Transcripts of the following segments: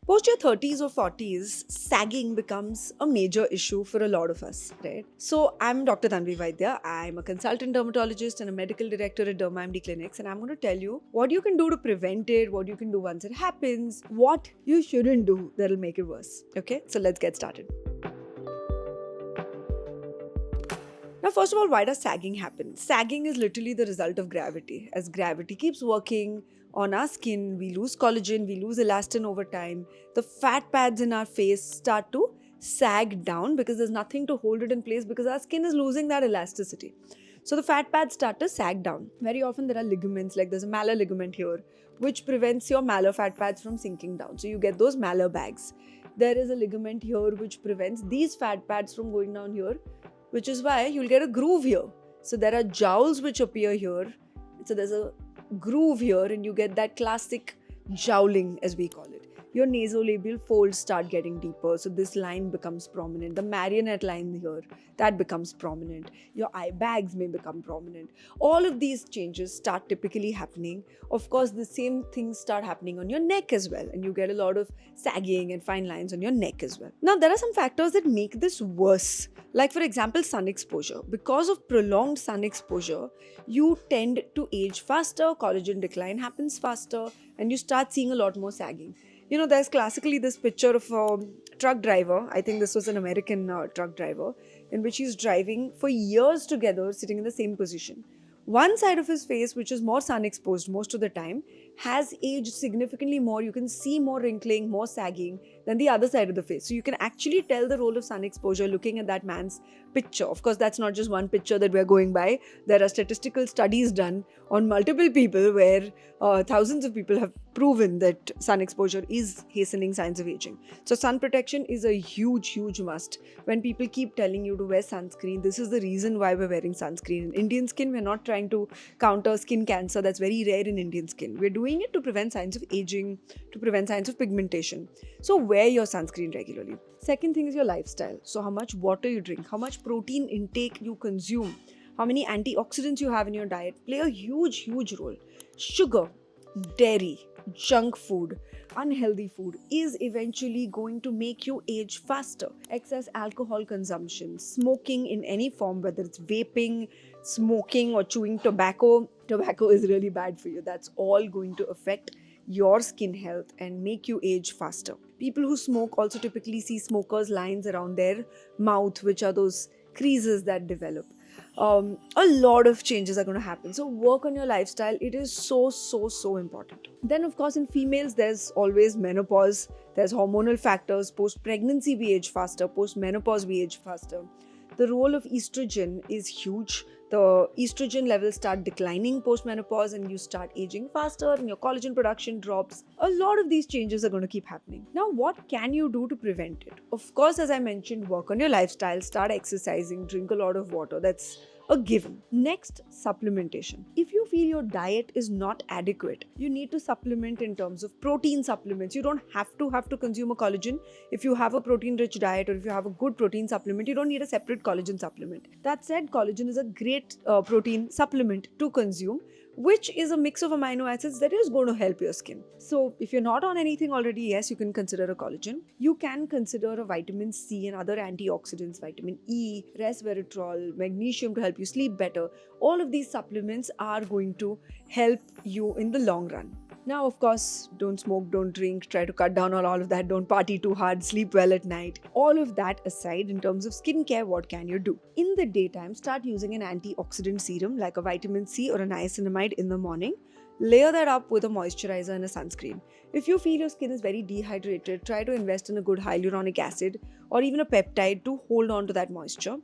Post your 30s or 40s, sagging becomes a major issue for a lot of us, right? So, I'm Dr. Tanvi Vaidya. I'm a consultant dermatologist and a medical director at DermaMD Clinics, and I'm going to tell you what you can do to prevent it, what you can do once it happens, what you shouldn't do that'll make it worse. Okay, so let's get started. Now, first of all, why does sagging happen? Sagging is literally the result of gravity. As gravity keeps working on our skin, we lose collagen, we lose elastin over time. The fat pads in our face start to sag down because there's nothing to hold it in place because our skin is losing that elasticity. So the fat pads start to sag down. Very often there are ligaments, like there's a malar ligament here, which prevents your malar fat pads from sinking down. So you get those malar bags. There is a ligament here which prevents these fat pads from going down here, which is why you'll get a groove here. So there are jowls which appear here. So there's a groove here and you get that classic jowling, as we call it. Your nasolabial folds start getting deeper, so this line becomes prominent. The marionette line here, that becomes prominent. Your eye bags may become prominent. All of these changes start typically happening. Of course, the same things start happening on your neck as well, and you get a lot of sagging and fine lines on your neck as well. Now, there are some factors that make this worse. Like, for example, sun exposure. Because of prolonged sun exposure, you tend to age faster, collagen decline happens faster, and you start seeing a lot more sagging. You know, there's classically this picture of a truck driver. I think this was an American truck driver, in which he's driving for years together, sitting in the same position. One side of his face, which is more sun exposed most of the time, has aged significantly more. You can see more wrinkling, more sagging than the other side of the face. So you can actually tell the role of sun exposure looking at that man's picture. Of course, that's not just one picture that we're going by. There are statistical studies done on multiple people where thousands of people have proven that sun exposure is hastening signs of aging. So sun protection is a huge, huge must. When people keep telling you to wear sunscreen, this is the reason why we're wearing sunscreen. In Indian skin, we're not trying to counter skin cancer. That's very rare in Indian skin. We're doing it to prevent signs of aging, to prevent signs of pigmentation. So wear your sunscreen regularly. Second thing is your lifestyle. So how much water you drink, how much protein intake you consume, how many antioxidants you have in your diet play a huge, huge role. Sugar, dairy, junk food, unhealthy food is eventually going to make you age faster. Excess alcohol consumption, smoking in any form, whether it's vaping, smoking or chewing tobacco is really bad for you. That's all going to affect your skin health and make you age faster. People who smoke also typically see smokers' lines around their mouth, which are those creases that develop. A lot of changes are going to happen. So work on your lifestyle. It is so important. Then, of course, in females, there's always menopause. There's hormonal factors. Post-pregnancy, we age faster. Post-menopause, we age faster. The role of estrogen is huge. The estrogen levels start declining post-menopause and you start aging faster and your collagen production drops. A lot of these changes are going to keep happening. Now, what can you do to prevent it? Of course, as I mentioned, work on your lifestyle, start exercising, drink a lot of water. That's a given. Next, supplementation. If you feel your diet is not adequate, you need to supplement in terms of protein supplements. You don't have to consume a collagen. If you have a protein-rich diet or if you have a good protein supplement, you don't need a separate collagen supplement. That said, collagen is a great protein supplement to consume, which is a mix of amino acids that is going to help your skin. So if you're not on anything already, yes, you can consider a collagen. You can consider a vitamin C and other antioxidants, vitamin E, resveratrol, magnesium to help you sleep better. All of these supplements are going to help you in the long run. Now, of course, don't smoke, don't drink, try to cut down on all of that, don't party too hard, sleep well at night. All of that aside, in terms of skincare, what can you do? In the daytime, start using an antioxidant serum like a vitamin C or a niacinamide in the morning. Layer that up with a moisturizer and a sunscreen. If you feel your skin is very dehydrated, try to invest in a good hyaluronic acid or even a peptide to hold on to that moisture.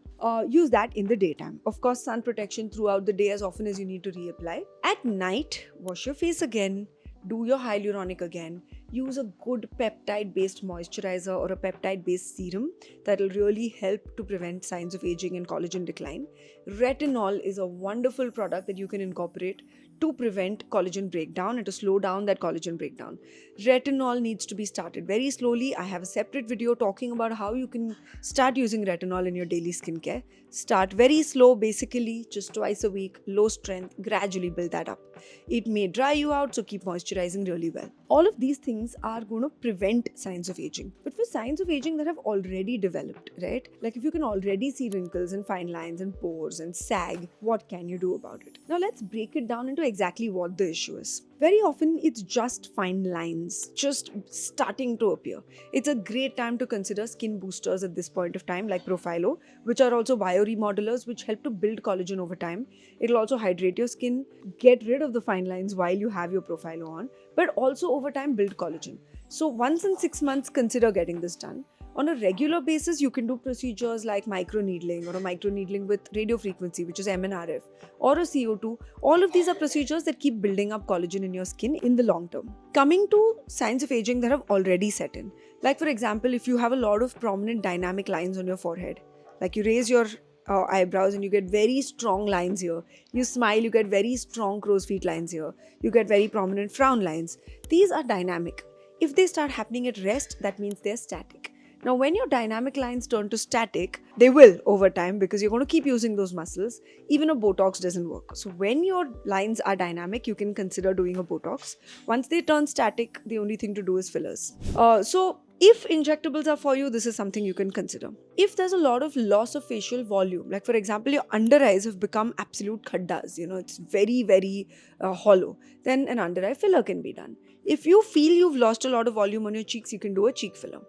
Use that in the daytime. Of course, sun protection throughout the day as often as you need to reapply. At night, wash your face again. Do your hyaluronic again. Use a good peptide-based moisturizer or a peptide-based serum that will really help to prevent signs of aging and collagen decline. Retinol is a wonderful product that you can incorporate to prevent collagen breakdown and to slow down that collagen breakdown. Retinol needs to be started very slowly. I have a separate video talking about how you can start using retinol in your daily skincare. Start very slow, basically just twice a week, low strength, gradually build that up. It may dry you out, so keep moisturizing really well. All of these things are going to prevent signs of aging. But for signs of aging that have already developed, right? Like if you can already see wrinkles and fine lines and pores and sag, what can you do about it? Now let's break it down into exactly what the issue is. Very often it's just fine lines, just starting to appear. It's a great time to consider skin boosters at this point of time, like Profilo, which are also bioremodelers, which help to build collagen over time. It'll also hydrate your skin, get rid of the fine lines while you have your Profilo on, but also over time build collagen. So once in 6 months, consider getting this done. On a regular basis, you can do procedures like microneedling or a microneedling with radio frequency, which is MNRF, or a CO2. All of these are procedures that keep building up collagen in your skin in the long term. Coming to signs of aging that have already set in. Like for example, if you have a lot of prominent dynamic lines on your forehead, like you raise your eyebrows and you get very strong lines here. You smile, you get very strong crow's feet lines here. You get very prominent frown lines. These are dynamic. If they start happening at rest, that means they're static. Now, when your dynamic lines turn to static, they will over time because you're going to keep using those muscles. Even a Botox doesn't work. So when your lines are dynamic, you can consider doing a Botox. Once they turn static, the only thing to do is fillers. So if injectables are for you, this is something you can consider. If there's a lot of loss of facial volume, like for example, your under eyes have become absolute khaddas, it's very, very hollow, then an under eye filler can be done. If you feel you've lost a lot of volume on your cheeks, you can do a cheek filler.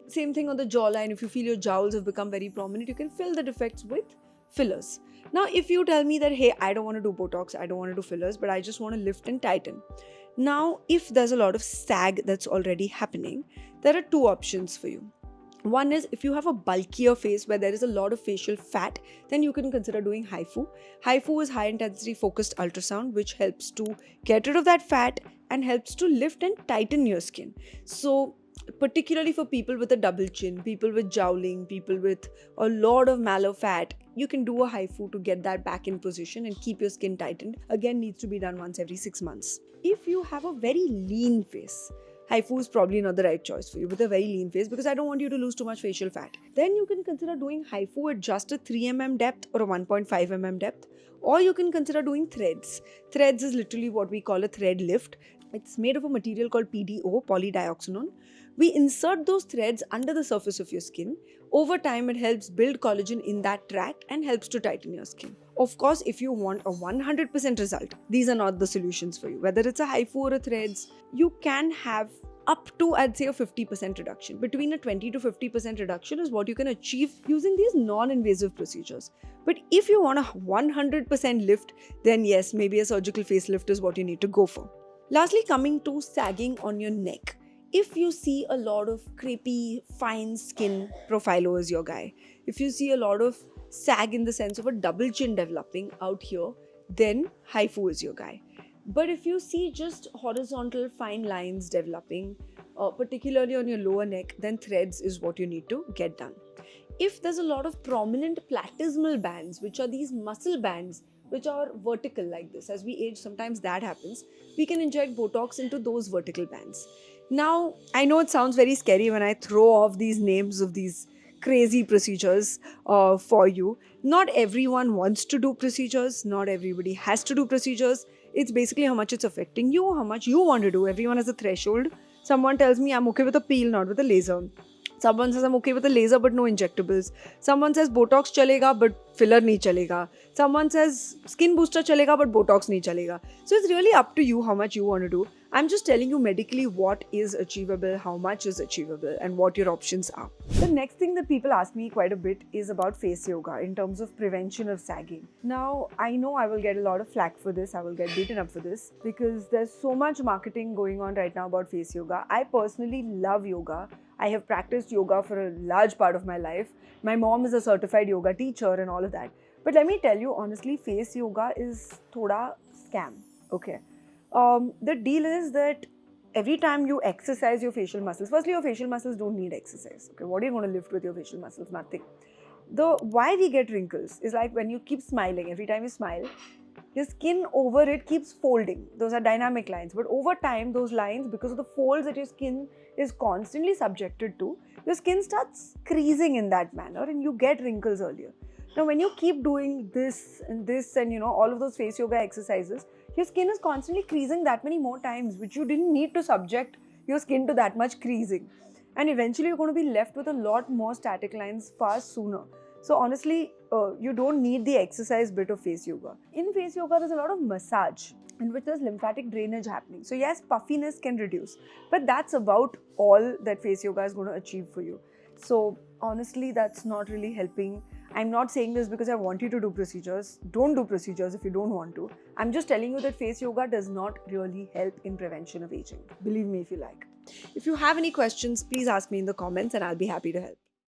Same thing on the jawline. If you feel your jowls have become very prominent, you can fill the defects with fillers. Now, if you tell me that, hey, I don't want to do Botox, I don't want to do fillers, but I just want to lift and tighten. Now, if there's a lot of sag that's already happening, there are two options for you. One is if you have a bulkier face where there is a lot of facial fat, then you can consider doing HIFU. HIFU is high intensity focused ultrasound, which helps to get rid of that fat and helps to lift and tighten your skin. So particularly for people with a double chin, people with jowling, people with a lot of mallow fat, you can do a HIFU to get that back in position and keep your skin tightened. Again, needs to be done once every 6 months. If you have a very lean face, HIFU is probably not the right choice for you with a very lean face because I don't want you to lose too much facial fat. Then you can consider doing HIFU at just a 3 mm depth or a 1.5 mm depth, or you can consider doing threads. Threads is literally what we call a thread lift. It's made of a material called PDO, polydioxanone. We insert those threads under the surface of your skin. Over time, it helps build collagen in that tract and helps to tighten your skin. Of course, if you want a 100% result, these are not the solutions for you. Whether it's a HIFU or a threads, you can have up to, I'd say, a 50% reduction. Between a 20 to 50% reduction is what you can achieve using these non-invasive procedures. But if you want a 100% lift, then yes, maybe a surgical facelift is what you need to go for. Lastly, coming to sagging on your neck. If you see a lot of crepey, fine skin, Profilo is your guy. If you see a lot of sag in the sense of a double chin developing out here, then HIFU is your guy. But if you see just horizontal fine lines developing, particularly on your lower neck, then threads is what you need to get done. If there's a lot of prominent platysmal bands, which are these muscle bands, which are vertical like this, as we age, sometimes that happens, we can inject Botox into those vertical bands. Now, I know it sounds very scary when I throw off these names of these crazy procedures for you. Not everyone wants to do procedures. Not everybody has to do procedures. It's basically how much it's affecting you, how much you want to do. Everyone has a threshold. Someone tells me I'm okay with a peel, not with a laser. Someone says I'm okay with a laser but no injectables. Someone says Botox chalega but filler nahi chalega. Someone says skin booster chalega but Botox nahi chalega. So it's really up to you how much you want to do. I'm just telling you medically what is achievable, how much is achievable, and what your options are. The next thing that people ask me quite a bit is about face yoga in terms of prevention of sagging. Now, I know I will get a lot of flack for this, I will get beaten up for this because there's so much marketing going on right now about face yoga. I personally love yoga. I have practiced yoga for a large part of my life. My mom is a certified yoga teacher and all of that. But let me tell you honestly, face yoga is thoda scam, okay? The deal is that every time you exercise your facial muscles, firstly, your facial muscles don't need exercise. Okay, what are you going to lift with your facial muscles? Nothing. Why we get wrinkles is like when you keep smiling, every time you smile, your skin over it keeps folding. Those are dynamic lines. But over time, those lines, because of the folds that your skin is constantly subjected to, your skin starts creasing in that manner and you get wrinkles earlier. Now, when you keep doing this and all of those face yoga exercises, your skin is constantly creasing that many more times, which you didn't need to subject your skin to that much creasing. And eventually, you're going to be left with a lot more static lines far sooner. So honestly, you don't need the exercise bit of face yoga. In face yoga, there's a lot of massage in which there's lymphatic drainage happening. So yes, puffiness can reduce, but that's about all that face yoga is going to achieve for you. So honestly, that's not really helping. I'm not saying this because I want you to do procedures. Don't do procedures if you don't want to. I'm just telling you that face yoga does not really help in prevention of aging. Believe me if you like. If you have any questions, please ask me in the comments and I'll be happy to help.